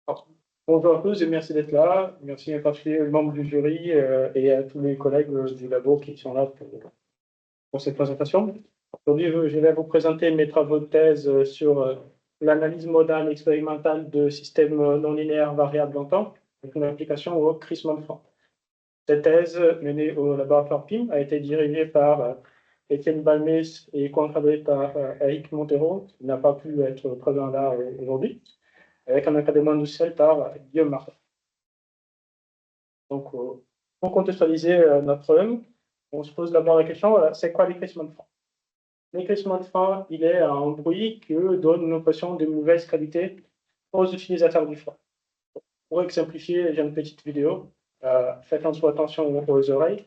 Alors, bonjour à tous et merci d'être là. Merci en particulier aux membres du jury et à tous les collègues du labo qui sont là pour cette présentation. Aujourd'hui, je vais vous présenter mes travaux de thèse sur l'analyse modale expérimentale de systèmes non linéaires variables en temps, avec une application au crissement de Franck. Cette thèse, menée au laboratoire PIM, a été dirigée par Étienne Balmès et co-encadrée par Eric Montero, qui n'a pas pu être présent là aujourd'hui, avec un encadrement initial par Guillaume Martin. Donc, pour contextualiser notre problème, on se pose d'abord la question, c'est quoi l'écrissement de frein? L'écrissement de frein, il est un bruit qui donne une impression de mauvaise qualité aux utilisateurs du frein. Pour exemplifier, j'ai une petite vidéo. Faites en soi attention aux oreilles.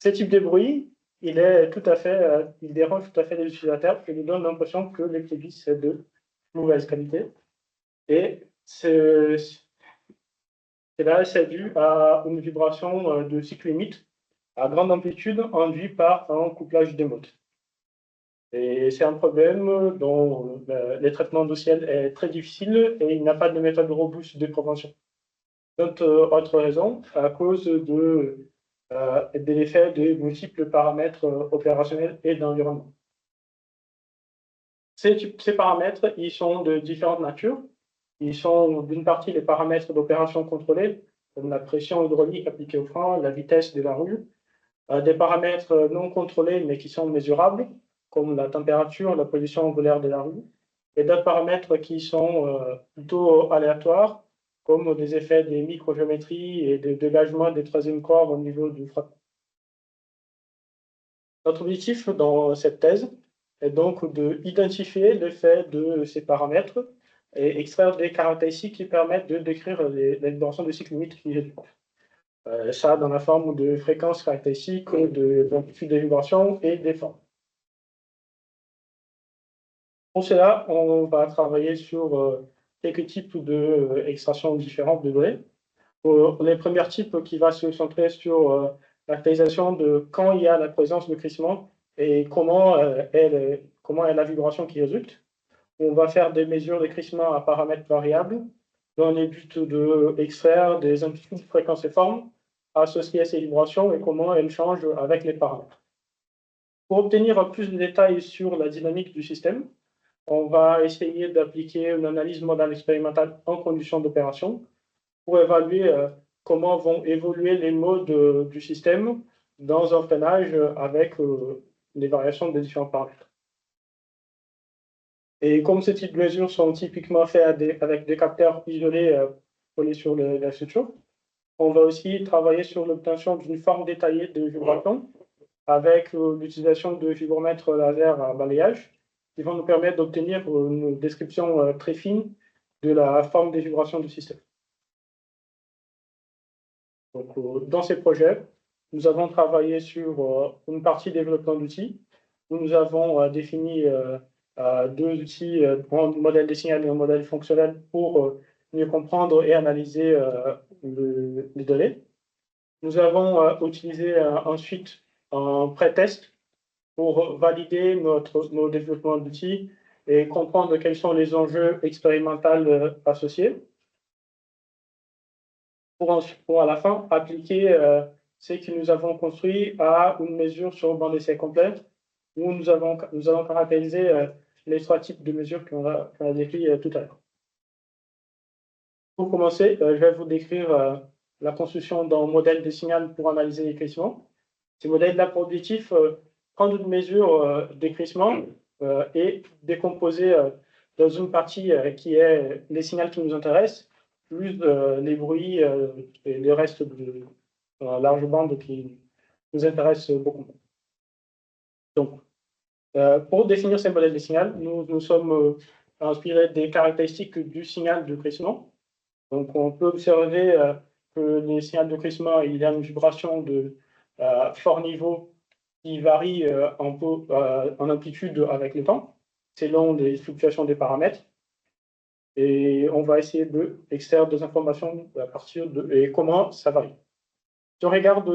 Ce type de bruit, il dérange tout à fait les utilisateurs et nous donne l'impression que l'éclipse est de mauvaise qualité. Et là, c'est dû à une vibration de cycle limite à grande amplitude induite par un couplage des modes. Et c'est un problème dont le traitement du ciel est très difficile et il n'y a pas de méthode robuste de prévention. Autre raison, à cause de l'effet de multiples paramètres opérationnels et d'environnement. Ces paramètres, ils sont de différentes natures. Ils sont d'une partie les paramètres d'opération contrôlée, comme la pression hydraulique appliquée au frein, la vitesse de la roue, des paramètres non contrôlés mais qui sont mesurables, comme la température, la position angulaire de la roue, et d'autres paramètres qui sont plutôt aléatoires, comme des effets des microgéométries et des dégagements des troisièmes corps au niveau du frein. Notre objectif dans cette thèse est donc d'identifier l'effet de ces paramètres et extraire des caractéristiques qui permettent de décrire les vibrations de cycle limite qui est ça dans la forme de fréquences caractéristiques, d'amplitude de vibration et des formes. Pour cela, on va travailler sur quelques types d'extraction différentes de données. Les premiers types qui va se centrer sur la caractérisation de quand il y a la présence de crissement et comment est la vibration qui résulte. On va faire des mesures de crissement à paramètres variables dans le but d'extraire des amplitudes, fréquences et formes associées à ces vibrations et comment elles changent avec les paramètres. Pour obtenir plus de détails sur la dynamique du système, on va essayer d'appliquer une analyse modale expérimentale en conditions d'opération pour évaluer comment vont évoluer les modes du système dans un freinage avec les variations des différents paramètres. Et comme ces types de mesures sont typiquement faits avec des capteurs isolés collés sur la structure, on va aussi travailler sur l'obtention d'une forme détaillée de vibration avec l'utilisation de vibromètres laser à balayage qui vont nous permettre d'obtenir une description très fine de la forme des vibrations du système. Donc, dans ces projets, nous avons travaillé sur une partie développement d'outils où nous avons défini deux outils, un modèle de signal et un modèle fonctionnel pour mieux comprendre et analyser les données. Nous avons utilisé ensuite un pré-test pour valider nos développements d'outils et comprendre quels sont les enjeux expérimentaux associés. Pour à la fin appliquer ce que nous avons construit à une mesure sur bande d'essai complète où nous allons caractériser les trois types de mesures qu'on a décrits tout à l'heure. Pour commencer, je vais vous décrire la construction d'un modèle de signal pour analyser les crissements. Ce modèle a pour objectif prendre une mesure de crissement et décomposer dans une partie qui est les signaux qui nous intéressent, plus les bruits et le reste de la large bande qui nous intéresse beaucoup. Donc, pour définir ces modèles de signal, nous sommes inspirés des caractéristiques du signal de crissement. Donc, on peut observer que les signaux de crissement, il y a une vibration de fort niveau qui varie en amplitude avec le temps, selon les fluctuations des paramètres. Et on va essayer d'extraire des informations à partir et comment ça varie. Si on regarde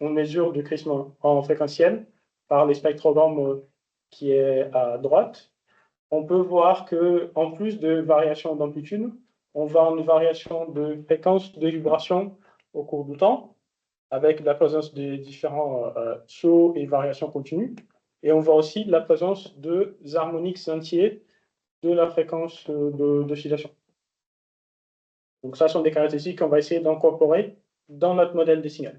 on mesure de crissement en fréquentiel par les spectrogrammes qui est à droite, on peut voir qu'en plus de variation d'amplitude, on va avoir une variation de fréquence de vibration au cours du temps, avec la présence des différents sauts et variations continues. Et on voit aussi la présence de harmoniques entiers de la fréquence d'oscillation. Donc ça sont des caractéristiques qu'on va essayer d'incorporer dans notre modèle des signaux.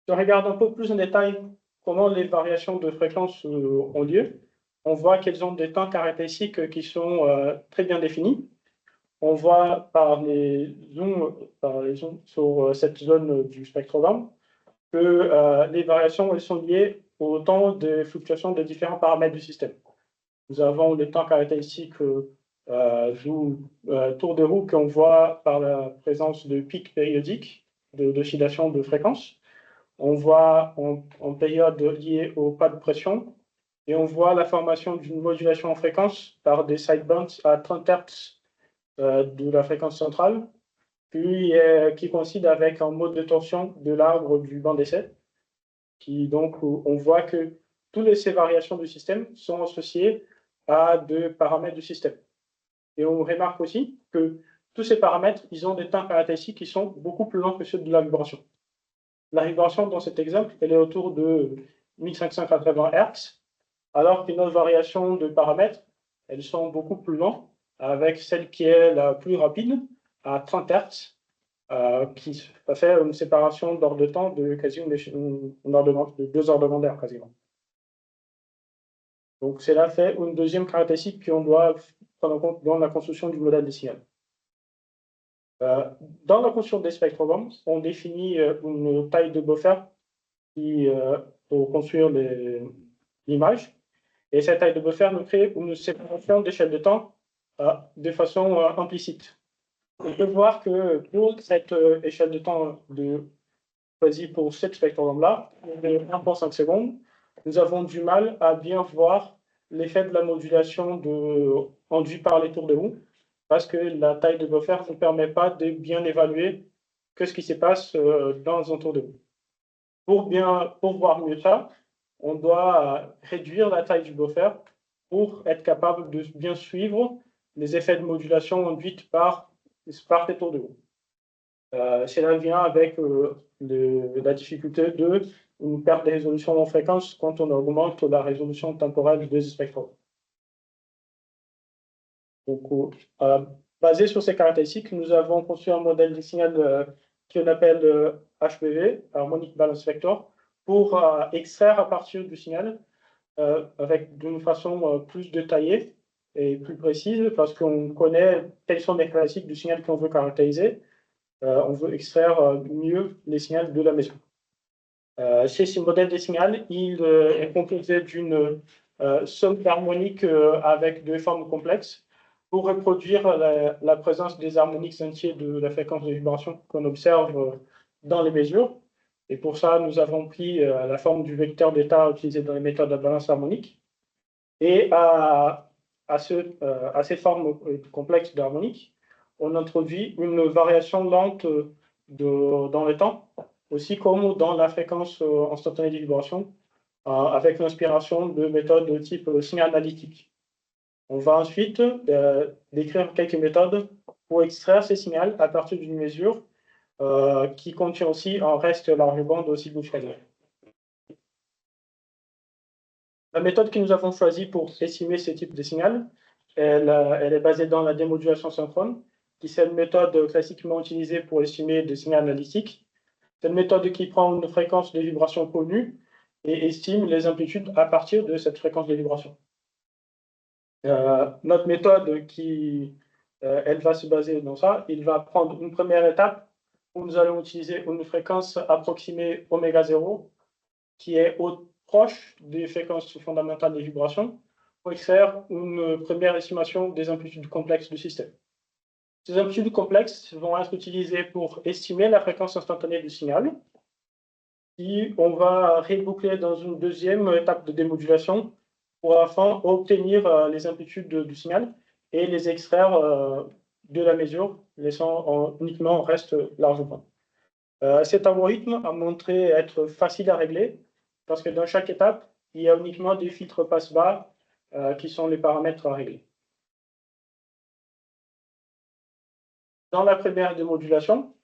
Si on regarde un peu plus en détail comment les variations de fréquence ont lieu, on voit qu'elles ont des temps caractéristiques qui sont très bien définis. On voit par les zooms sur cette zone du spectrogramme que les variations elles sont liées au temps de fluctuation des différents paramètres du système. Nous avons les temps caractéristiques tour de roue qu'on voit par la présence de pics périodiques d'oscillation de fréquence. On voit en période liée au pas de pression, et on voit la formation d'une modulation en fréquence par des sidebands à 30 Hz de la fréquence centrale, puis qui coïncide avec un mode de torsion de l'arbre du banc d'essai. Donc, on voit que toutes ces variations du système sont associées à deux paramètres du système. Et on remarque aussi que tous ces paramètres, ils ont des temps caractéristiques qui sont beaucoup plus longs que ceux de la vibration. La vibration, dans cet exemple, elle est autour de 1580 Hz, alors qu'une autre variation de paramètres, elles sont beaucoup plus lentes, avec celle qui est la plus rapide, à 30 Hz, qui fait une séparation d'ordre de temps de quasi de 2 ordres de grandeur, quasiment. Donc, cela fait une deuxième caractéristique qu'on doit prendre en compte dans la construction du modèle des signaux. Dans la construction des spectrograms, on définit une taille de buffer pour construire l'image. Et cette taille de buffer nous crée une séparation d'échelle de temps de façon implicite. On peut voir que pour cette échelle de temps choisie pour ce spectrogramme-là, de 1 pour 5 secondes, nous avons du mal à bien voir l'effet de la modulation induit par les tours de roue, parce que la taille de buffer ne permet pas de bien évaluer ce qui se passe dans un tour de roue. Pour voir mieux ça, on doit réduire la taille du buffer pour être capable de bien suivre les effets de modulation induits par les tours de roue. Cela vient avec la difficulté de une perte de résolution en fréquence quand on augmente la résolution temporelle des spectrographes. Donc, basé sur ces caractéristiques, nous avons construit un modèle de signal qu'on appelle HBV, Harmonic Balance Vector, pour extraire à partir du signal d'une façon plus détaillée et plus précise, parce qu'on connaît quelles sont les caractéristiques du signal qu'on veut caractériser. On veut extraire mieux les signaux de la mesure. Ce modèle de signal, il est composé d'une somme d'harmoniques avec deux formes complexes pour reproduire la présence des harmoniques entiers de la fréquence de vibration qu'on observe dans les mesures. Et pour ça, nous avons pris la forme du vecteur d'état utilisé dans les méthodes de balance harmonique. Et à ces formes complexes d'harmoniques, on introduit une variation lente dans le temps, aussi comme dans la fréquence instantanée de vibration, avec l'inspiration de méthodes de type signal analytique. On va ensuite décrire quelques méthodes pour extraire ces signaux à partir d'une mesure qui contient aussi un reste large bande aussi significatif. La méthode que nous avons choisie pour estimer ce type de signal, elle est basée dans la démodulation synchrone, qui est une méthode classiquement utilisée pour estimer des signaux analytiques. C'est une méthode qui prend une fréquence de vibration connue et estime les amplitudes à partir de cette fréquence de vibration. Notre méthode, elle va se baser dans ça. Il va prendre une première étape où nous allons utiliser une fréquence approximée oméga 0, qui est proche des fréquences fondamentales des vibrations, pour extraire une première estimation des amplitudes complexes du système. Ces amplitudes complexes vont être utilisées pour estimer la fréquence instantanée du signal, puis on va reboucler dans une deuxième étape de démodulation pour enfin obtenir les amplitudes du signal et les extraire de la mesure, laissant uniquement en reste largement. Cet algorithme a montré être facile à régler parce que dans chaque étape, il y a uniquement des filtres passe-bas qui sont les paramètres à régler. Dans la première démodulation,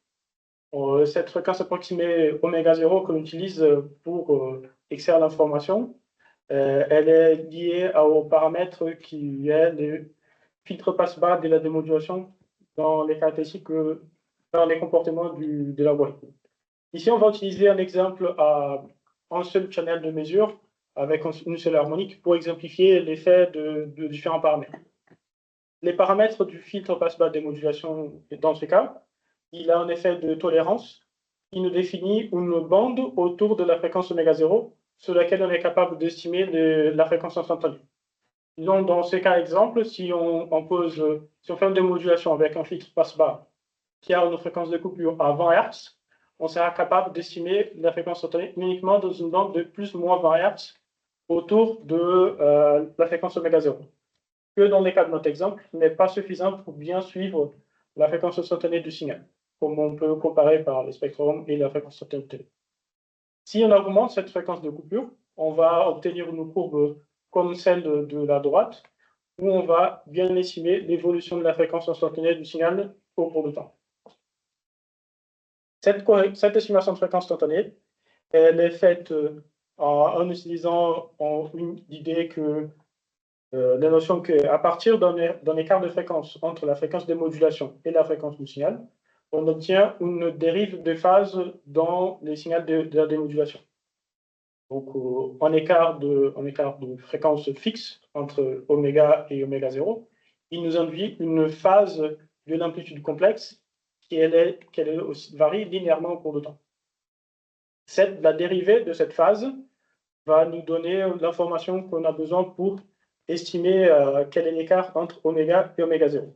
cette fréquence approximée oméga 0 qu'on utilise pour extraire l'information, elle est liée au paramètre qui est le filtre passe-bas de la démodulation dans les caractéristiques, dans les comportements de l'algorithme. Ici, on va utiliser un exemple à un seul channel de mesure avec une seule harmonique pour exemplifier l'effet de différents paramètres. Les paramètres du filtre passe-bas démodulation, dans ce cas, il a un effet de tolérance qui nous définit une bande autour de la fréquence oméga 0 sur laquelle on est capable d'estimer la fréquence instantanée. Donc, dans ce cas exemple, si on fait une démodulation avec un filtre passe-bas qui a une fréquence de coupure à 20 Hz, on sera capable d'estimer la fréquence instantanée uniquement dans une bande de plus ou moins 20 Hz autour de la fréquence oméga 0. Que dans les cas de notre exemple, n'est pas suffisant pour bien suivre la fréquence instantanée du signal, comme on peut comparer par le spectrum et la fréquence instantanée. Si on augmente cette fréquence de coupure, on va obtenir une courbe comme celle de la droite, où on va bien estimer l'évolution de la fréquence instantanée du signal au cours du temps. Cette estimation de fréquence instantanée, elle est faite en utilisant l'idée que la notion qu'à partir d'un écart de fréquence entre la fréquence de modulation et la fréquence du signal, on obtient une dérive de phase dans les signaux de la démodulation. Donc, en écart de fréquence fixe entre oméga et oméga 0, il nous induit une phase de l'amplitude complexe qui varie linéairement au cours du temps. La dérivée de cette phase va nous donner l'information qu'on a besoin pour estimer quel est l'écart entre oméga et oméga 0,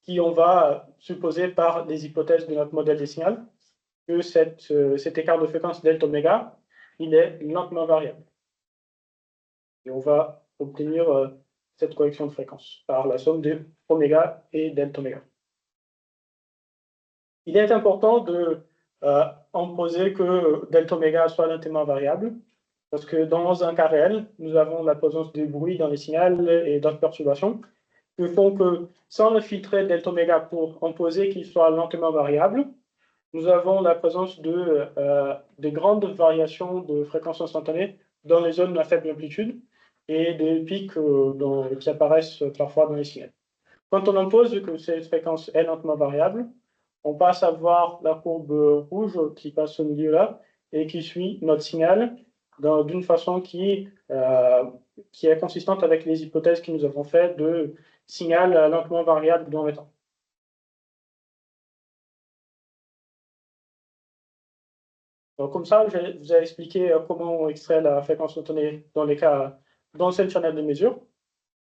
qui on va supposer par les hypothèses de notre modèle des signaux que cet écart de fréquence delta oméga, il est lentement variable. Et on va obtenir cette correction de fréquence par la somme de oméga et delta oméga. Il est important de imposer que delta oméga soit lentement variable, parce que dans un cas réel, nous avons la présence de bruit dans les signaux et d'autres perturbations qui font que, sans le filtrer delta oméga pour imposer qu'il soit lentement variable, nous avons la présence de grandes variations de fréquence instantanée dans les zones à faible amplitude et des pics qui apparaissent parfois dans les signaux. Quand on impose que cette fréquence est lentement variable, on passe à voir la courbe rouge qui passe au milieu là et qui suit notre signal d'une façon qui est consistante avec les hypothèses que nous avons faites de signal lentement variable dans le temps. Donc, comme ça, je vous ai expliqué comment on extrait la fréquence instantanée dans un seul channel de mesure.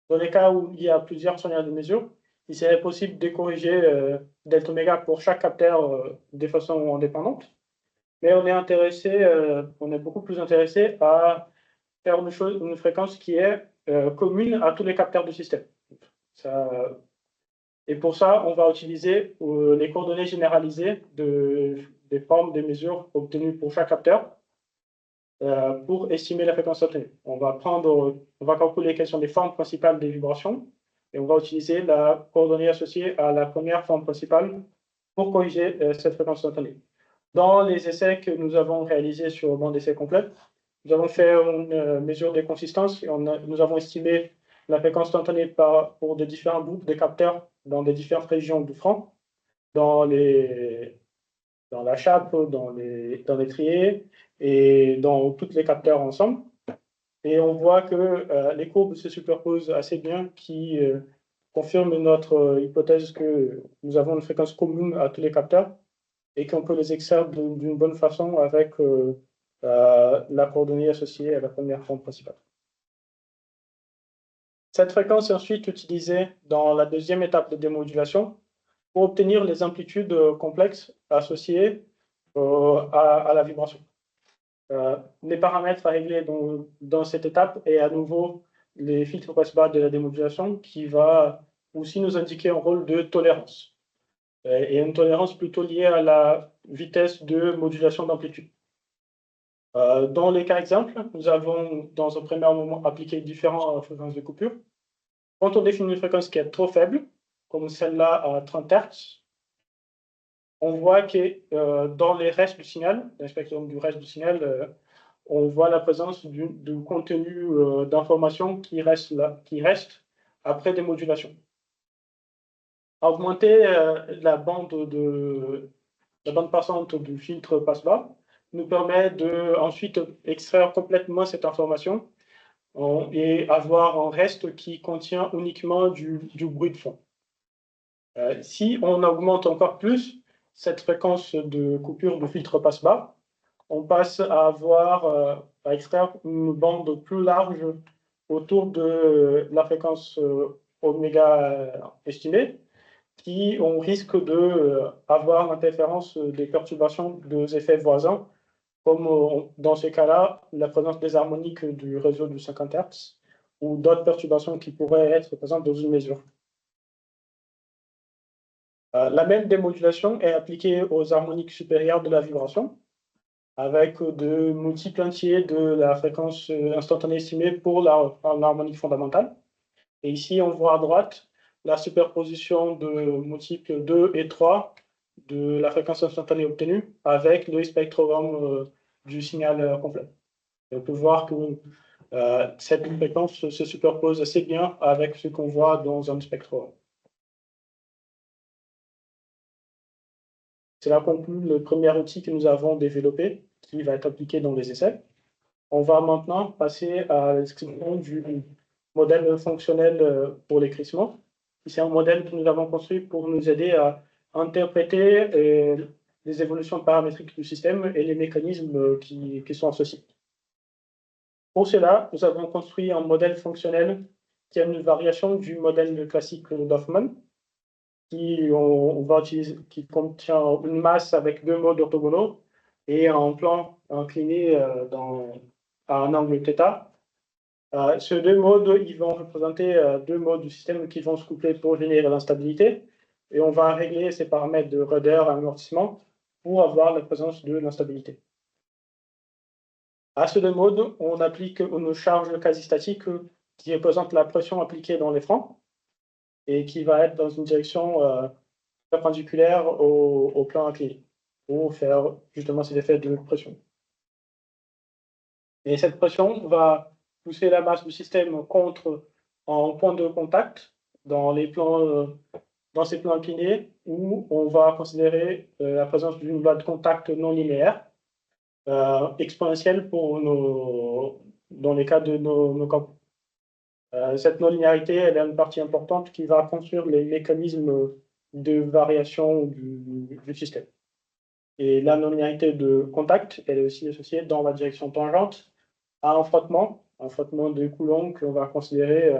Dans les cas où il y a plusieurs channels de mesure, il serait possible de corriger delta oméga pour chaque capteur de façon indépendante. Mais on est beaucoup plus intéressé à faire une fréquence qui est commune à tous les capteurs du système. Et pour ça, on va utiliser les coordonnées généralisées des formes des mesures obtenues pour chaque capteur pour estimer la fréquence instantanée. On va calculer quelles sont les formes principales des vibrations et on va utiliser la coordonnée associée à la première forme principale pour corriger cette fréquence instantanée. Dans les essais que nous avons réalisés sur bande d'essai complète, nous avons fait une mesure de consistance et nous avons estimé la fréquence instantanée pour des différents groupes de capteurs dans des différentes régions du front, dans la chape, dans les triers et dans tous les capteurs ensemble. Et on voit que les courbes se superposent assez bien, qui confirment notre hypothèse que nous avons une fréquence commune à tous les capteurs et qu'on peut les extraire d'une bonne façon avec la coordonnée associée à la première forme principale. Cette fréquence est ensuite utilisée dans la deuxième étape de démodulation pour obtenir les amplitudes complexes associées à la vibration. Les paramètres à régler dans cette étape est à nouveau les filtres passe-bas de la démodulation qui va aussi nous indiquer un rôle de tolérance et une tolérance plutôt liée à la vitesse de modulation d'amplitude. Dans les cas exemples, nous avons dans un premier moment appliqué différentes fréquences de coupure. Quand on définit une fréquence qui est trop faible, comme celle-là à 30 Hz, on voit que dans les restes du signal, dans le spectrum du reste du signal, on voit la présence du contenu d'information qui reste après des modulations. Augmenter la bande passante du filtre passe-bas nous permet de ensuite extraire complètement cette information et avoir un reste qui contient uniquement du bruit de fond. Si on augmente encore plus cette fréquence de coupure de filtre passe-bas, on passe à à extraire une bande plus large autour de la fréquence oméga estimée, qui on risque d'avoir l'interférence des perturbations des effets voisins, comme dans ce cas-là, la présence des harmoniques du réseau de 50 Hz ou d'autres perturbations qui pourraient être présentes dans une mesure. La même démodulation est appliquée aux harmoniques supérieures de la vibration, avec de multiples entiers de la fréquence instantanée estimée pour l'harmonique fondamentale. Et ici, on voit à droite la superposition de multiples 2 et 3 de la fréquence instantanée obtenue avec le spectrogramme du signal complet. Et on peut voir que cette fréquence se superpose assez bien avec ce qu'on voit dans un spectrogramme. Cela conclut le premier outil que nous avons développé, qui va être appliqué dans les essais. On va maintenant passer à la description du modèle fonctionnel pour l'écrissement. C'est un modèle que nous avons construit pour nous aider à interpréter les évolutions paramétriques du système et les mécanismes qui sont associés. Pour cela, nous avons construit un modèle fonctionnel qui a une variation du modèle classique d'Hoffman, qui contient une masse avec deux modes orthogonaux et un plan incliné à un angle θ. Ces deux modes, ils vont représenter deux modes du système qui vont se coupler pour générer l'instabilité. Et on va régler ces paramètres de raideur et amortissement pour avoir la présence de l'instabilité. À ces deux modes, on applique une charge quasi-statique qui représente la pression appliquée dans les freins et qui va être dans une direction perpendiculaire au plan incliné pour faire justement ces effets de pression. Et cette pression va pousser la masse du système contre un point de contact dans ces plans inclinés où on va considérer la présence d'une loi de contact non linéaire exponentielle dans les cas de nos campos. Cette non-linéarité, elle a une partie importante qui va construire les mécanismes de variation du système. Et la non-linéarité de contact, elle est aussi associée dans la direction tangente à un frottement de Coulomb qu'on va considérer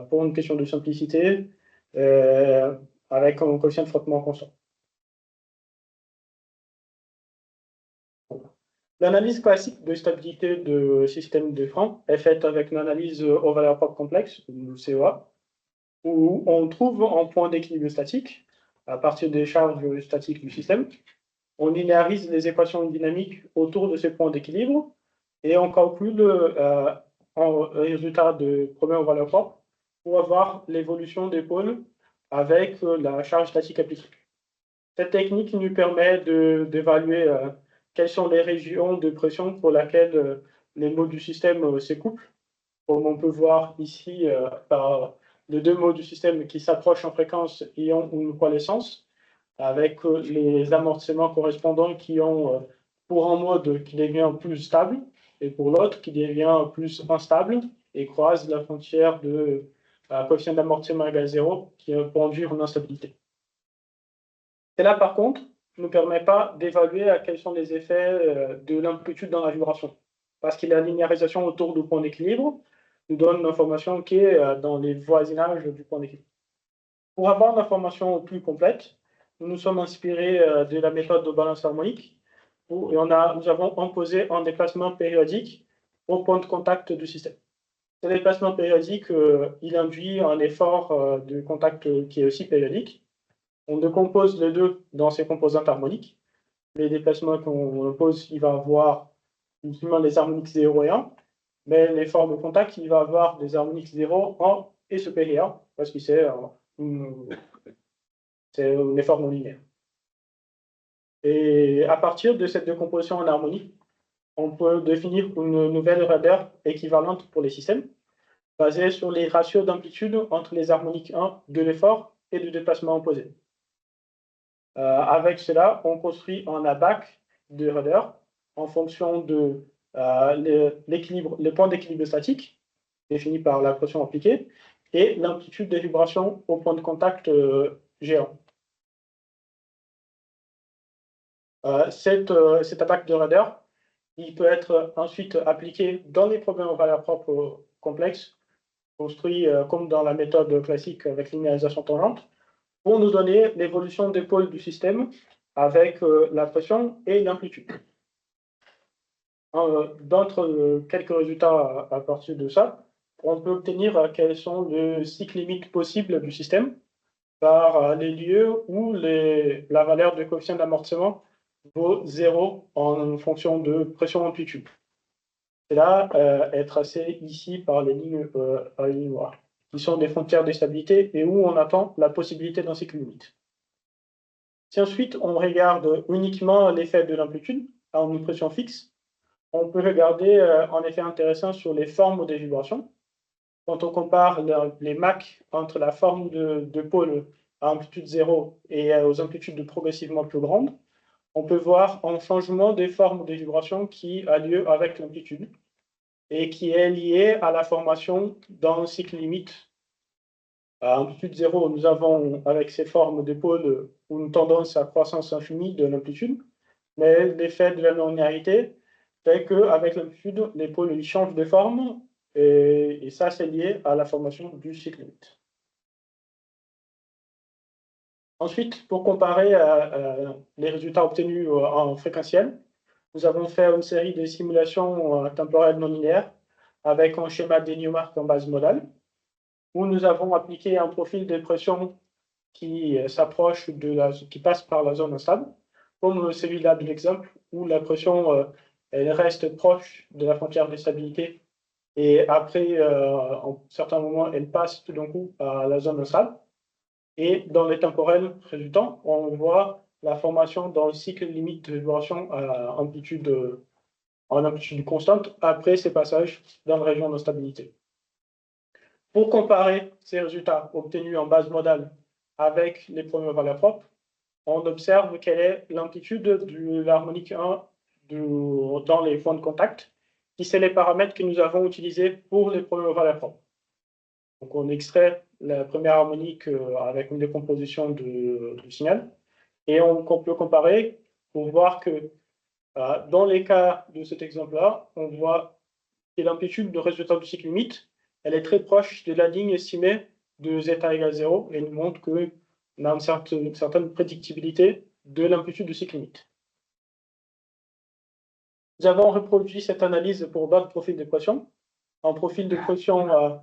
pour une question de simplicité avec un coefficient de frottement constant. L'analyse classique de stabilité de système de frein est faite avec une analyse aux valeurs propres complexes, ou CEA, où on trouve un point d'équilibre statique à partir des charges statiques du système. On linéarise les équations dynamiques autour de ces points d'équilibre et on calcule un résultat de problème aux valeurs propres pour avoir l'évolution des pôles avec la charge statique appliquée. Cette technique nous permet d'évaluer quelles sont les régions de pression pour lesquelles les modes du système s'écouplent, comme on peut voir ici par les deux modes du système qui s'approchent en fréquence et ont une coalescence, avec les amortissements correspondants qui ont pour un mode qui devient plus stable et pour l'autre qui devient plus instable et croise la frontière de coefficient d'amortissement égale 0 qui peut induire une instabilité. Cela, par contre, ne nous permet pas d'évaluer quels sont les effets de l'amplitude dans la vibration, parce que la linéarisation autour du point d'équilibre nous donne une information qui est dans les voisinages du point d'équilibre. Pour avoir une information plus complète, nous nous sommes inspirés de la méthode de balance harmonique, où nous avons imposé un déplacement périodique au point de contact du système. Ce déplacement périodique, il induit un effort de contact qui est aussi périodique. On décompose les deux dans ces composantes harmoniques. Les déplacements qu'on impose, il va avoir uniquement les harmoniques 0 et 1, mais l'effort de contact, il va avoir des harmoniques 0, 1 et supérieur, parce que c'est un effort non linéaire. Et à partir de ces deux compositions en harmonie, on peut définir une nouvelle raideur équivalente pour les systèmes, basée sur les ratios d'amplitude entre les harmoniques 1 de l'effort et du déplacement opposé. Avec cela, on construit un abac de raideur en fonction de les points d'équilibre statique, définis par la pression appliquée, et l'amplitude des vibrations au point de contact géant. Cet abac de raideur, il peut être ensuite appliqué dans les problèmes aux valeurs propres complexes, construits comme dans la méthode classique avec linéarisation tangente, pour nous donner l'évolution des pôles du système avec la pression et l'amplitude. Quelques résultats à partir de ça, on peut obtenir quels sont les cycles limites possibles du système par les lieux où la valeur de coefficient d'amortissement vaut 0 en fonction de pression-amplitude. Cela est tracé ici par les lignes noires, qui sont des frontières de stabilité et où on attend la possibilité d'un cycle limite. Si ensuite on regarde uniquement l'effet de l'amplitude à une pression fixe, on peut regarder un effet intéressant sur les formes des vibrations. Quand on compare les Mach entre la forme de pôle à amplitude 0 et aux amplitudes progressivement plus grandes, on peut voir un changement des formes des vibrations qui a lieu avec l'amplitude et qui est lié à la formation d'un cycle limite. À amplitude 0, nous avons, avec ces formes de pôles, une tendance à croissance infinie de l'amplitude, mais l'effet de la non-linéarité fait qu'avec l'amplitude, les pôles ils changent de forme, et ça, c'est lié à la formation du cycle limite. Ensuite, pour comparer les résultats obtenus en fréquentiel, nous avons fait une série de simulations temporelles non linéaires avec un schéma des Newmark en base modale, où nous avons appliqué un profil de pression qui s'approche qui passe par la zone instable, comme celui-là de l'exemple, où la pression elle reste proche de la frontière de stabilité, et après, en certains moments, elle passe tout d'un coup à la zone instable. Et dans les temporels résultants, on voit la formation dans le cycle limite de vibration en amplitude constante après ces passages dans la région de stabilité. Pour comparer ces résultats obtenus en base modale avec les premières valeurs propres, on observe quelle est l'amplitude de l'harmonique 1 dans les points de contact, qui sont les paramètres que nous avons utilisés pour les premières valeurs propres. Donc on extrait la première harmonique avec une décomposition du signal, et on peut comparer pour voir que dans les cas de cet exemple-là, on voit que l'amplitude de résultat du cycle limite, elle est très proche de la ligne estimée de z égale 0, et nous montre qu'on a une certaine prédictibilité de l'amplitude du cycle limite. Nous avons reproduit cette analyse pour d'autres profils de pression, un profil de pression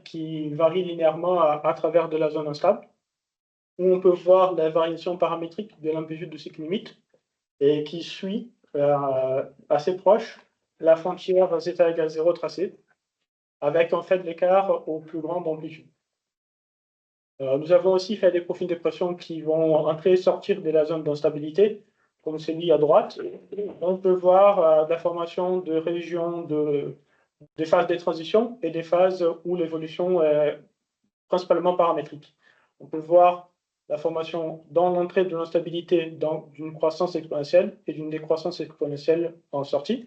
qui varie linéairement à travers de la zone instable, où on peut voir la variation paramétrique de l'amplitude du cycle limite et qui suit assez proche la frontière z égale 0 tracée, avec en fait l'écart au plus grande amplitude. Nous avons aussi fait des profils de pression qui vont entrer et sortir de la zone d'instabilité, comme celui à droite. On peut voir la formation de régions des phases de transition et des phases où l'évolution est principalement paramétrique. On peut voir la formation dans l'entrée de l'instabilité d'une croissance exponentielle et d'une décroissance exponentielle en sortie.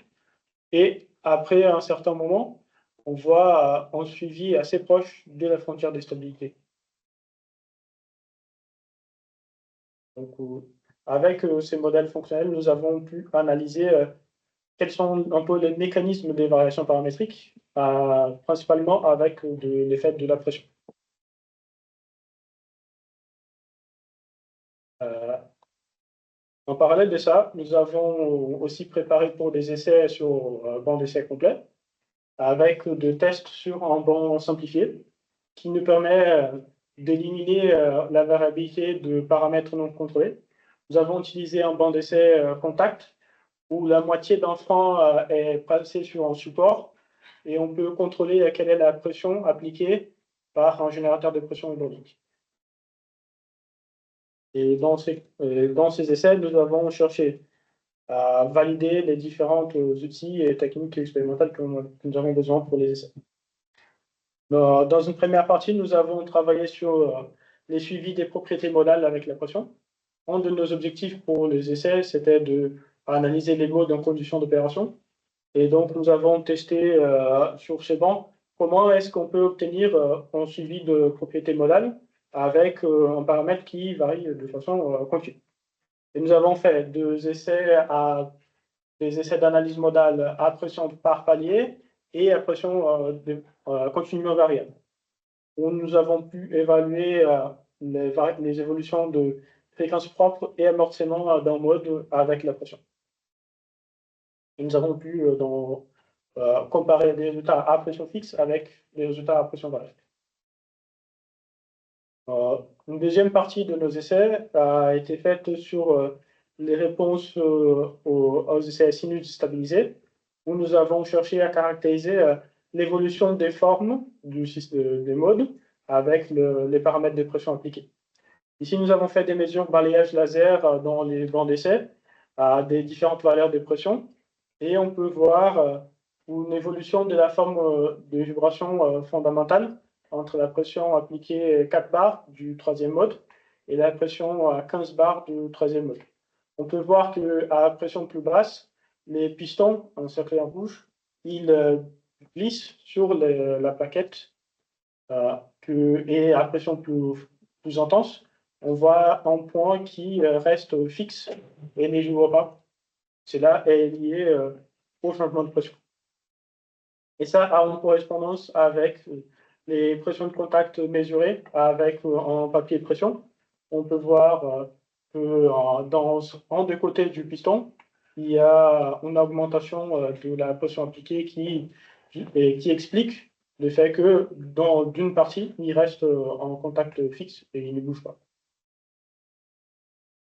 Et après un certain moment, on voit un suivi assez proche de la frontière de stabilité. Donc, avec ces modèles fonctionnels, nous avons pu analyser quels sont un peu les mécanismes des variations paramétriques, principalement avec l'effet de la pression. En parallèle de ça, nous avons aussi préparé pour des essais sur banc d'essai complet, avec des tests sur un banc simplifié, qui nous permet d'éliminer la variabilité de paramètres non contrôlés. Nous avons utilisé un banc d'essai contact où la moitié d'un frein est placée sur un support et on peut contrôler quelle est la pression appliquée par un générateur de pression hydraulique. Et dans ces essais, nous avons cherché à valider les différents outils et techniques expérimentales que nous avons besoin pour les essais. Dans une première partie, nous avons travaillé sur les suivis des propriétés modales avec la pression. Un de nos objectifs pour les essais, c'était d'analyser les modes en conditions d'opération. Et donc, nous avons testé sur ces bancs comment est-ce qu'on peut obtenir un suivi de propriété modale avec un paramètre qui varie de façon continue. Et nous avons fait des essais d'analyse modale à pression par palier et à pression continuellement variable, où nous avons pu évaluer les évolutions de fréquence propre et amortissement d'un mode avec la pression. Et nous avons pu comparer des résultats à pression fixe avec des résultats à pression variable. Une deuxième partie de nos essais a été faite sur les réponses aux essais sinus stabilisés, où nous avons cherché à caractériser l'évolution des formes des modes avec les paramètres de pression appliqués. Ici, nous avons fait des mesures balayage laser dans les bancs d'essai à des différentes valeurs de pression, et on peut voir une évolution de la forme de vibration fondamentale entre la pression appliquée 4 bars du troisième mode et la pression à 15 bars du troisième mode. On peut voir qu'à la pression plus basse, les pistons, encerclés en rouge, ils glissent sur la plaquette et à pression plus intense, on voit un point qui reste fixe et ne joue pas. Cela est lié au changement de pression. Et ça a une correspondance avec les pressions de contact mesurées avec un papier de pression. On peut voir que dans un des côtés du piston, il y a une augmentation de la pression appliquée qui explique le fait que d'une partie, il reste en contact fixe et il ne bouge pas.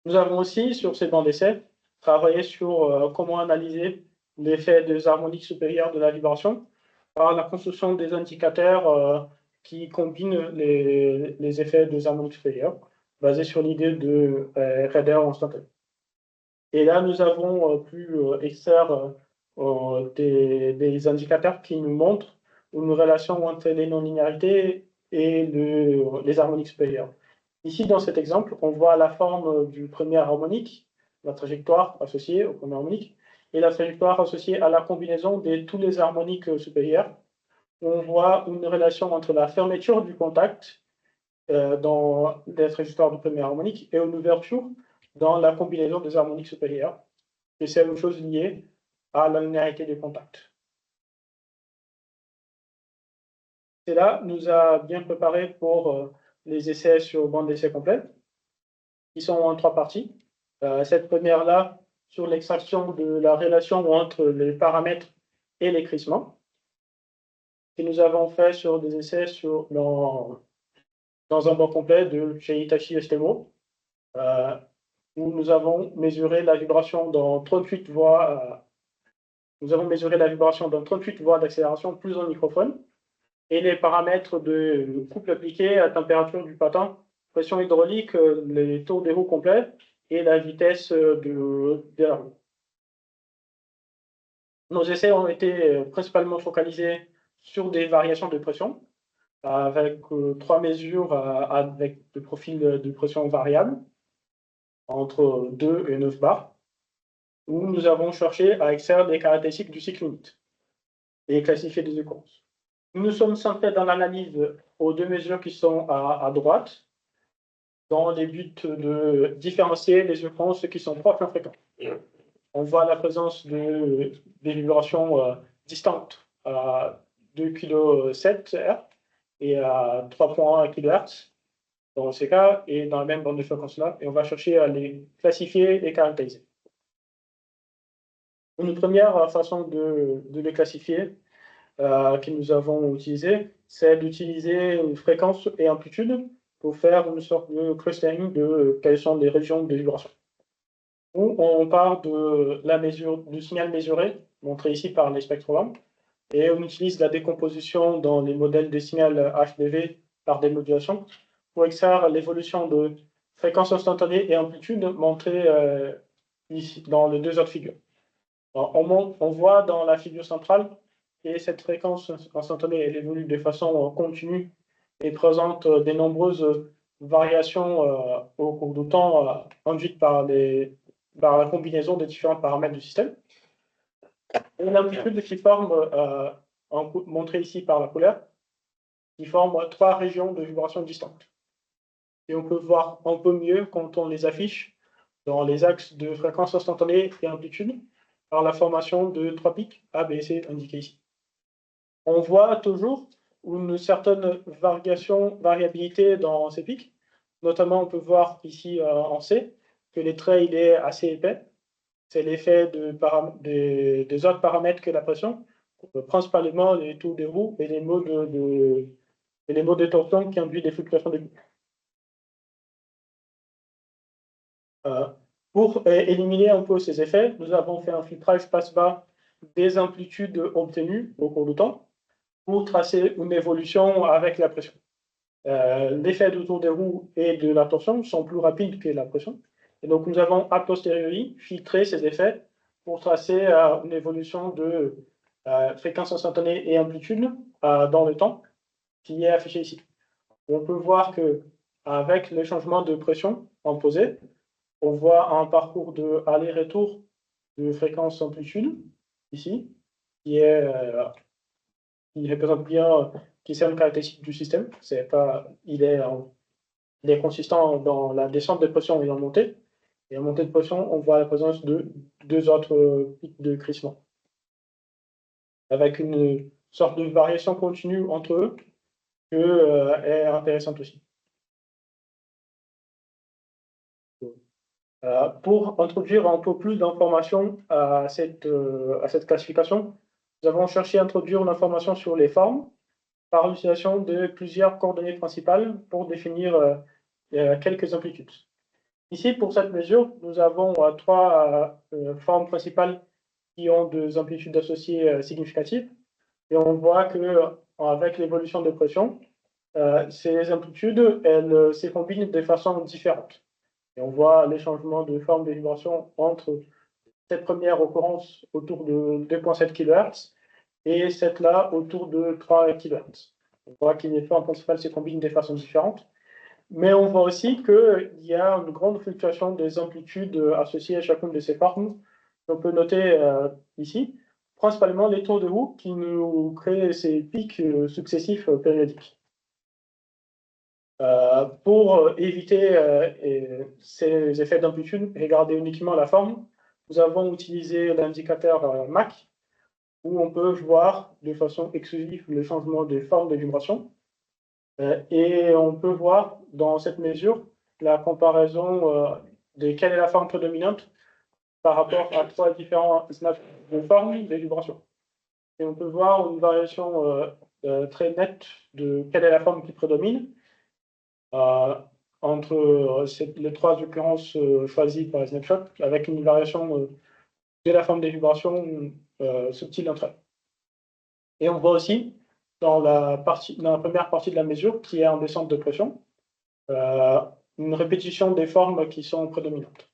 Nous avons aussi, sur ces bancs d'essai, travaillé sur comment analyser l'effet des harmoniques supérieures de la vibration par la construction des indicateurs qui combinent les effets des harmoniques supérieures, basés sur l'idée de radar instantané. Et là, nous avons pu extraire des indicateurs qui nous montrent une relation entre les non-linéarités et les harmoniques supérieures. Ici, dans cet exemple, on voit la forme du premier harmonique, la trajectoire associée au premier harmonique, et la trajectoire associée à la combinaison de tous les harmoniques supérieures. On voit une relation entre la fermeture du contact dans la trajectoire du premier harmonique et une ouverture dans la combinaison des harmoniques supérieures. Et c'est une chose liée à la linéarité des contacts. Cela nous a bien préparé pour les essais sur bande d'essai complète, qui sont en 3 parties. Cette première-là, sur l'extraction de la relation entre les paramètres et les crissements, que nous avons fait sur des essais dans un banc complet de chez Hitachi Estemo, où nous avons mesuré la vibration dans 38 voies. Nous avons mesuré la vibration dans 38 voies d'accélération plus un microphone et les paramètres de couple appliqué à température du patin, pression hydraulique, les taux des roues complets et la vitesse de la roue. Nos essais ont été principalement focalisés sur des variations de pression, avec 3 mesures avec des profils de pression variables, entre 2 et 9 bars, où nous avons cherché à extraire des caractéristiques du cycle limite et classifier des occurrences. Nous nous sommes centrés dans l'analyse aux 2 mesures qui sont à droite, dans les buts de différencier les occurrences qui sont proches et fréquentes. On voit la présence des vibrations distantes à 2,7 kHz et à 3,1 kHz dans ces cas, et dans la même bande de fréquence-là, et on va chercher à les classifier et caractériser. Une première façon de les classifier que nous avons utilisée, c'est d'utiliser fréquence et amplitude pour faire une sorte de clustering de quelles sont les régions de vibration. où on part de la mesure du signal mesuré, montré ici par les spectrographes, et on utilise la décomposition dans les modèles de signal HDV par démodulation pour extraire l'évolution de fréquence instantanée et amplitude montrée ici dans les deux autres figures. Alors, on voit dans la figure centrale que cette fréquence instantanée elle évolue de façon continue et présente de nombreuses variations au cours du temps induites par la combinaison des différents paramètres du système. Et l'amplitude qui forme, montrée ici par la couleur, qui forme trois régions de vibration distantes. Et on peut voir un peu mieux quand on les affiche dans les axes de fréquence instantanée et amplitude par la formation de trois pics A, B et C indiqués ici. On voit toujours une certaine variabilité dans ces pics. Notamment, on peut voir ici en C que les traits il est assez épais. C'est l'effet des autres paramètres que la pression, principalement les taux des roues et les modes de torsion qui induisent des fluctuations de pics. Pour éliminer un peu ces effets, nous avons fait un filtrage passe-bas des amplitudes obtenues au cours du temps pour tracer une évolution avec la pression. L'effet de tour des roues et de la torsion sont plus rapides que la pression. Et donc, nous avons a posteriori filtré ces effets pour tracer une évolution de fréquence instantanée et amplitude dans le temps qui est affiché ici. On peut voir que avec le changement de pression imposé, on voit un parcours de aller-retour de fréquence amplitude ici, qui représente bien qui est une caractéristique du système. Il est consistant dans la descente de pression et dans la montée. Et en montée de pression, on voit la présence de deux autres pics de crissement, avec une sorte de variation continue entre eux, qui est intéressante aussi. Pour introduire un peu plus d'informations à cette classification, nous avons cherché à introduire une information sur les formes par l'utilisation de plusieurs coordonnées principales pour définir quelques amplitudes. Ici, pour cette mesure, nous avons trois formes principales qui ont des amplitudes associées significatives. Et on voit qu'avec l'évolution de pression, ces amplitudes, elles se combinent de façon différente. Et on voit les changements de forme de vibration entre cette première occurrence autour de 2,7 kHz et cette-là autour de 3 kHz. On voit que les formes principales se combinent de façon différente. Mais on voit aussi qu'il y a une grande fluctuation des amplitudes associées à chacune de ces formes. On peut noter ici, principalement les tours de roue qui nous créent ces pics successifs périodiques. Pour éviter ces effets d'amplitude, regarder uniquement la forme, nous avons utilisé l'indicateur Mach, où on peut voir de façon exclusive le changement de forme de vibration. Et on peut voir dans cette mesure la comparaison de quelle est la forme prédominante par rapport à trois différents snaps de forme de vibration. Et on peut voir une variation très nette de quelle est la forme qui prédomine entre les trois occurrences choisies par les snapshots, avec une variation de la forme des vibrations subtile entre elles. Et on voit aussi dans la première partie de la mesure, qui est en descente de pression, une répétition des formes qui sont prédominantes.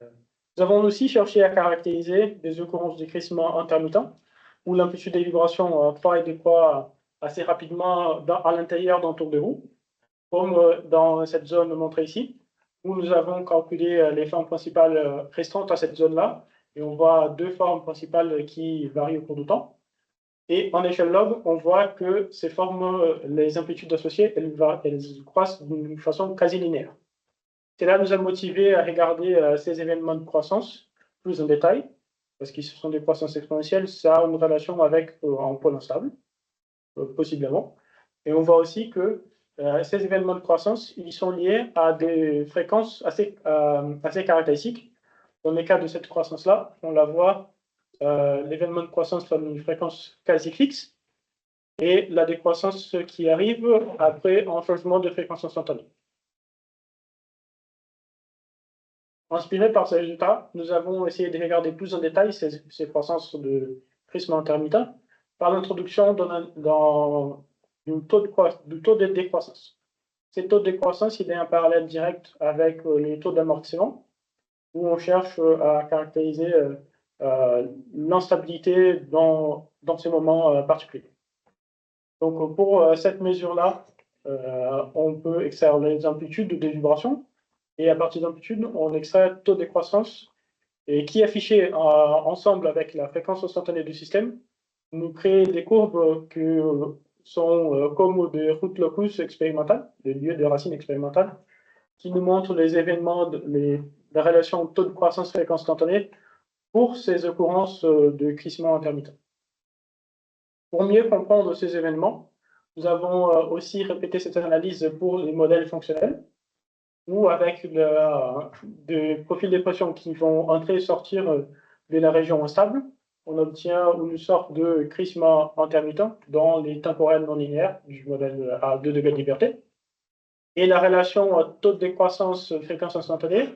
Nous avons aussi cherché à caractériser des occurrences de crissement intermittents, où l'amplitude des vibrations croît et décroît assez rapidement à l'intérieur d'un tour de roue, comme dans cette zone montrée ici, où nous avons calculé les formes principales restantes à cette zone-là, et on voit deux formes principales qui varient au cours du temps. Et en échelle log, on voit que ces formes, les amplitudes associées, elles croissent d'une façon quasi linéaire. Cela nous a motivés à regarder ces événements de croissance plus en détail, parce qu'ils sont des croissances exponentielles, ça a une relation avec un pôle instable, possiblement. Et on voit aussi que ces événements de croissance, ils sont liés à des fréquences assez caractéristiques. Dans le cas de cette croissance-là, on la voit, l'événement de croissance donne une fréquence quasi fixe, et la décroissance qui arrive après un changement de fréquence instantanée. Inspiré par ces résultats, nous avons essayé de regarder plus en détail ces croissances de prisme intermittent par l'introduction du taux de décroissance. Ce taux de décroissance, il est un parallèle direct avec les taux d'amortissement, où on cherche à caractériser l'instabilité dans ces moments particuliers. Donc, pour cette mesure-là, on peut extraire les amplitudes des vibrations, et à partir d'amplitude, on extrait le taux de décroissance, et qui affiché ensemble avec la fréquence instantanée du système, nous crée des courbes qui sont comme des routes locus expérimentales, des lieux de racines expérimentales, qui nous montrent les événements, la relation taux de croissance fréquence instantanée pour ces occurrences de crissement intermittent. Pour mieux comprendre ces événements, nous avons aussi répété cette analyse pour les modèles fonctionnels, ou avec des profils de pression qui vont entrer et sortir de la région instable, on obtient une sorte de crissement intermittent dans les temporels non linéaires du modèle à 2 degrés de liberté. Et la relation taux de décroissance fréquence instantanée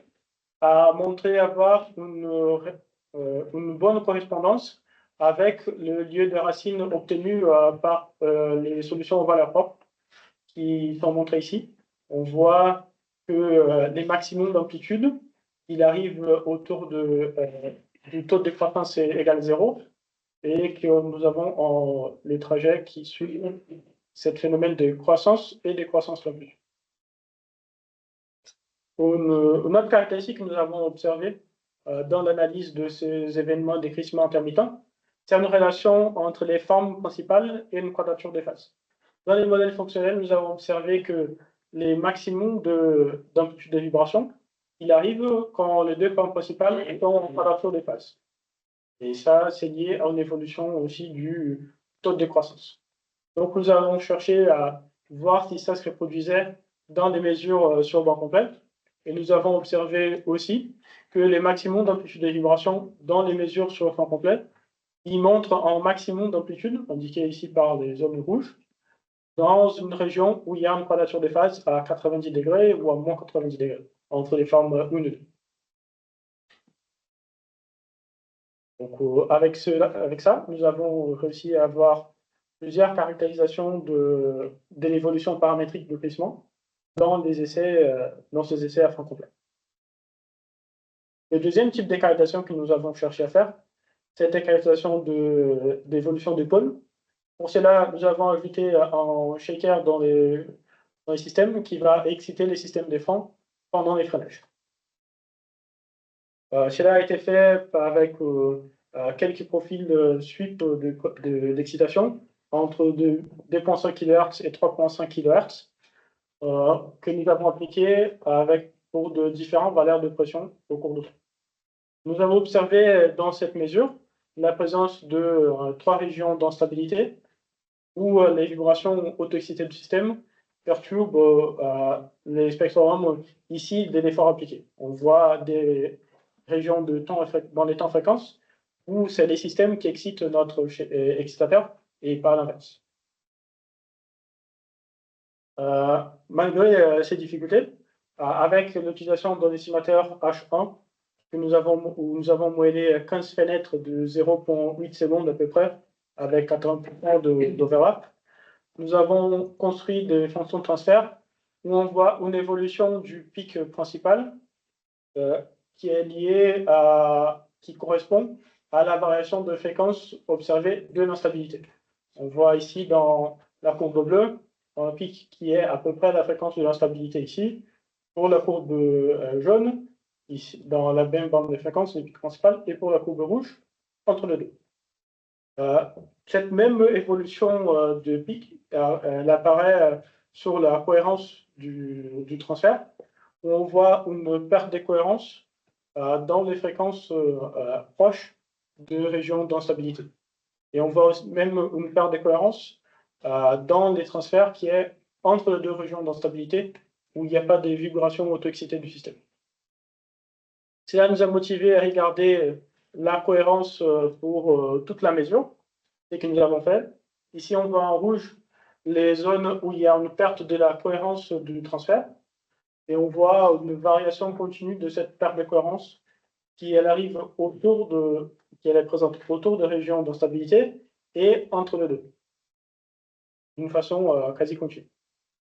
a montré avoir une bonne correspondance avec le lieu de racine obtenu par les solutions aux valeurs propres qui sont montrées ici. On voit que les maximums d'amplitude, il arrive autour du taux de décroissance égal 0, et que nous avons les trajets qui suivent ce phénomène de croissance et décroissance d'amplitude. Une autre caractéristique que nous avons observée dans l'analyse de ces événements de crissement intermittent, c'est une relation entre les formes principales et une quadrature des phases. Dans les modèles fonctionnels, nous avons observé que les maximums d'amplitude de vibration, il arrive quand les deux formes principales sont en quadrature des phases. Et ça, c'est lié à une évolution aussi du taux de décroissance. Donc, nous avons cherché à voir si ça se reproduisait dans des mesures sur bord complet. Et nous avons observé aussi que les maximums d'amplitude de vibration dans les mesures sur fond complet, ils montrent en maximum d'amplitude, indiqué ici par les zones rouges, dans une région où il y a une quadrature des phases à 90 degrés ou à moins 90 degrés, entre les formes 1 et 2. Donc, avec ça, nous avons réussi à avoir plusieurs caractérisations de l'évolution paramétrique du glissement dans ces essais à fond complet. Le deuxième type de caractérisation que nous avons cherché à faire, c'est la caractérisation d'évolution des pôles. Pour cela, nous avons ajouté un shaker dans les systèmes qui va exciter les systèmes de frein pendant les freinages. Cela a été fait avec quelques profils de suite d'excitation entre 2,5 kHz et 3,5 kHz que nous avons appliqués pour de différentes valeurs de pression au cours de temps. Nous avons observé dans cette mesure la présence de 3 régions d'instabilité où les vibrations auto-excitées du système perturbent les spectrograms ici de l'effort appliqué. On voit des régions dans les temps-fréquences où c'est les systèmes qui excitent notre excitateur et pas l'inverse. Malgré ces difficultés, avec l'utilisation d'un estimateur H1, où nous avons moyenné 15 fenêtres de 0,8 secondes à peu près, avec 80% d'overlap, nous avons construit des fonctions de transfert où on voit une évolution du pic principal qui correspond à la variation de fréquence observée de l'instabilité. On voit ici dans la courbe bleue un pic qui est à peu près la fréquence de l'instabilité ici. Pour la courbe jaune, ici, dans la même bande de fréquence, le pic principal, et pour la courbe rouge, entre les deux. Cette même évolution de pic, elle apparaît sur la cohérence du transfert, où on voit une perte de cohérence dans les fréquences proches de régions d'instabilité. Et on voit aussi même une perte de cohérence dans les transferts qui est entre les deux régions d'instabilité, où il n'y a pas de vibration auto-excitée du système. Cela nous a motivé à regarder la cohérence pour toute la mesure, et que nous avons fait. Ici, on voit en rouge les zones où il y a une perte de la cohérence du transfert. Et on voit une variation continue de cette perte de cohérence qui elle arrive qui elle est présente autour de régions d'instabilité et entre les deux, d'une façon quasi continue.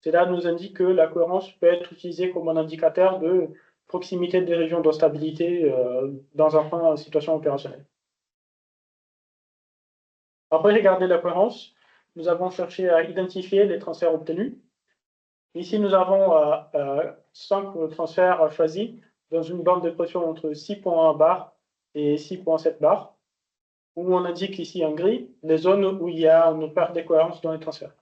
Cela nous indique que la cohérence peut être utilisée comme un indicateur de proximité des régions d'instabilité dans un point de situation opérationnelle. Après regarder la cohérence, nous avons cherché à identifier les transferts obtenus. Ici, nous avons 5 transferts choisis dans une bande de pression entre 6,1 bar et 6,7 bar, où on indique ici en gris les zones où il y a une perte de cohérence dans les transferts.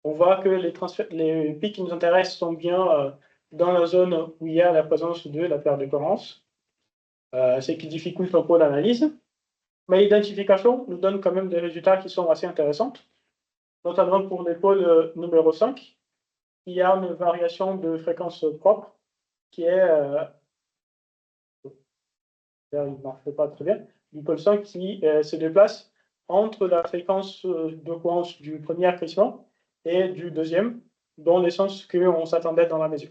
On voit que les pics qui nous intéressent sont bien dans la zone où il y a la présence de la perte de cohérence, ce qui dificulte un peu l'analyse. Mais l'identification nous donne quand même des résultats qui sont assez intéressants, notamment pour l'épaule numéro 5, il y a une variation de fréquence propre qui est, il ne marche pas très bien, l'épaule 5 qui se déplace entre la fréquence de cohérence du premier crissement et du deuxième, dans le sens qu'on s'attendait dans la mesure.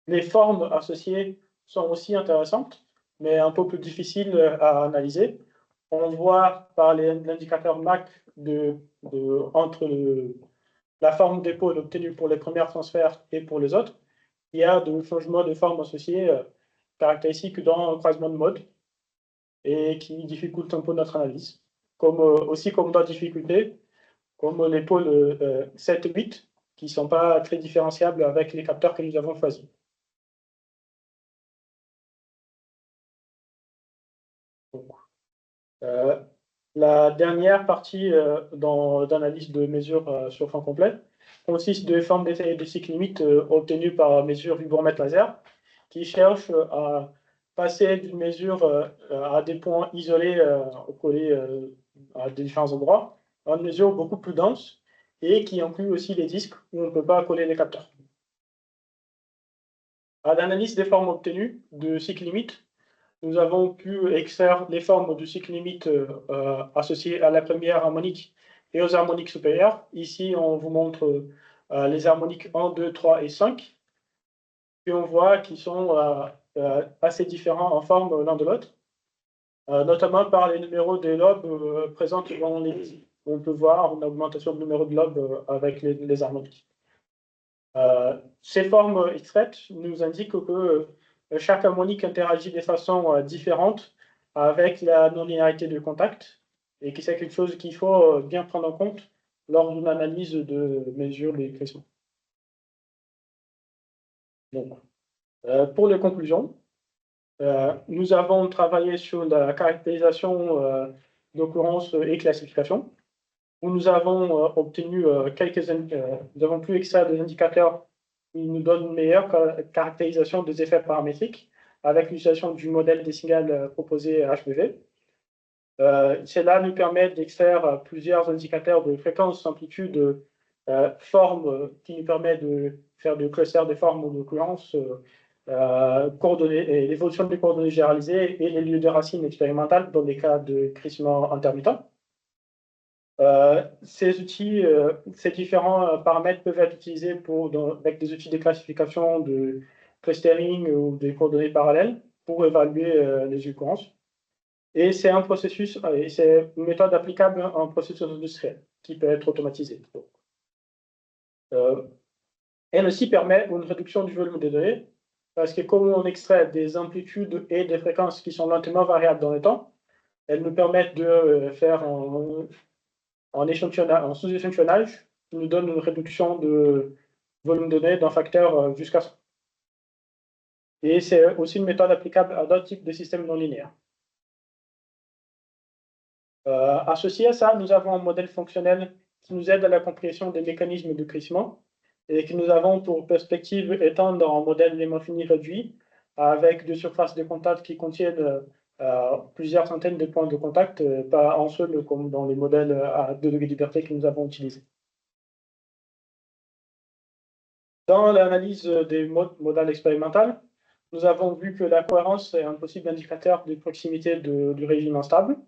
Les formes associées sont aussi intéressantes, mais un peu plus difficiles à analyser. On voit par l'indicateur MAC entre la forme d'épaule obtenue pour les premiers transferts et pour les autres, il y a de changements de forme associés caractéristiques dans le croisement de mode et qui dificultent un peu notre analyse. Aussi comme d'autres difficultés, comme l'épaule 7 et 8, qui ne sont pas très différenciables avec les capteurs que nous avons choisis. La dernière partie d'analyse de mesures sur fond complet consiste de formes de cycle limite obtenues par mesure vibromètre laser, qui cherche à passer d'une mesure à des points isolés collés à des différents endroits, à une mesure beaucoup plus dense et qui inclut aussi les disques où on ne peut pas coller les capteurs. À l'analyse des formes obtenues de cycle limite, nous avons pu extraire les formes de cycle limite associées à la première harmonique et aux harmoniques supérieures. Ici, on vous montre les harmoniques 1, 2, 3 et 5. Puis on voit qu'ils sont assez différents en forme l'un de l'autre, notamment par les numéros des lobes présents dans les. On peut voir une augmentation du numéro de lobes avec les harmoniques. Ces formes extraites nous indiquent que chaque harmonique interagit de façon différente avec la non-linéarité de contact et que c'est quelque chose qu'il faut bien prendre en compte lors d'une analyse de mesure des crissements. Donc, pour les conclusions, nous avons travaillé sur la caractérisation d'occurrence et classification, où nous avons obtenu nous avons pu extraire des indicateurs qui nous donnent une meilleure caractérisation des effets paramétriques avec l'utilisation du modèle des signaux proposé HPV. Cela nous permet d'extraire plusieurs indicateurs de fréquence, amplitude, forme, qui nous permet de faire des clusters de formes ou d'occurrences, coordonnées, et l'évolution des coordonnées généralisées et les lieux de racines expérimentales dans des cas de crissement intermittent. Ces différents paramètres peuvent être utilisés avec des outils de classification, de clustering ou des coordonnées parallèles pour évaluer les occurrences. Et c'est un processus, et c'est une méthode applicable à un processus industriel qui peut être automatisé. Elle aussi permet une réduction du volume des données, parce que comme on extrait des amplitudes et des fréquences qui sont lentement variables dans le temps, elles nous permettent de faire en sous-échantillonnage qui nous donne une réduction de volume de données d'un facteur jusqu'à 100. Et c'est aussi une méthode applicable à d'autres types de systèmes non linéaires. Associé à ça, nous avons un modèle fonctionnel qui nous aide à la compréhension des mécanismes de crissement et que nous avons pour perspective étendre en modèle Lemma fini réduit avec des surfaces de contact qui contiennent plusieurs centaines de points de contact, pas un seul comme dans les modèles à 2 degrés de liberté que nous avons utilisés. Dans l'analyse des modèles expérimentales, nous avons vu que la cohérence est un possible indicateur de proximité du régime instable.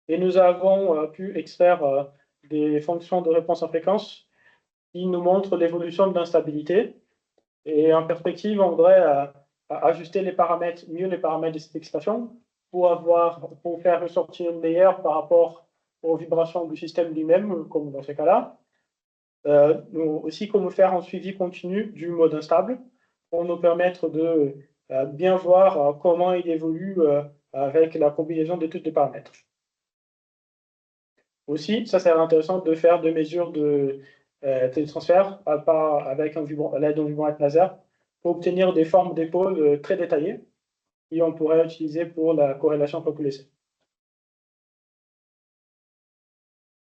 Et nous avons pu extraire des fonctions de réponse en fréquence qui nous montre l'évolution de l'instabilité. Et en perspective, on voudrait ajuster les paramètres, mieux les paramètres de cette expression pour faire ressortir une meilleure par rapport aux vibrations du système lui-même, comme dans ce cas-là. Aussi, comment faire un suivi continu du mode instable pour nous permettre de bien voir comment il évolue avec la combinaison de tous les paramètres. Aussi, ça serait intéressant de faire des mesures de télétransfert avec à l'aide d'un vibromètre laser pour obtenir des formes d'épaules très détaillées et on pourrait utiliser pour la corrélation population.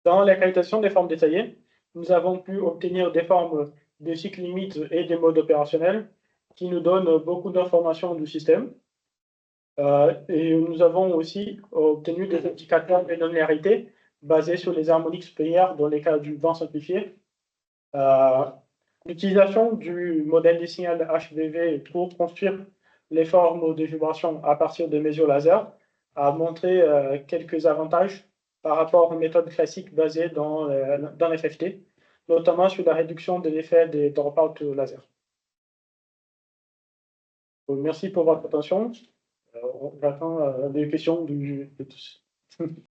Dans la qualification des formes détaillées, nous avons pu obtenir des formes de cycle limite et des modes opérationnels qui nous donnent beaucoup d'informations du système. Et nous avons aussi obtenu des indicateurs de non-linéarité basés sur les harmoniques supérieures dans les cas du vent simplifié. L'utilisation du modèle des signaux HVV pour construire les formes de vibration à partir de mesures laser a montré quelques avantages par rapport aux méthodes classiques basées dans l'FFT, notamment sur la réduction de l'effet des drop-out laser. Merci pour votre attention. J'attends des questions de tous.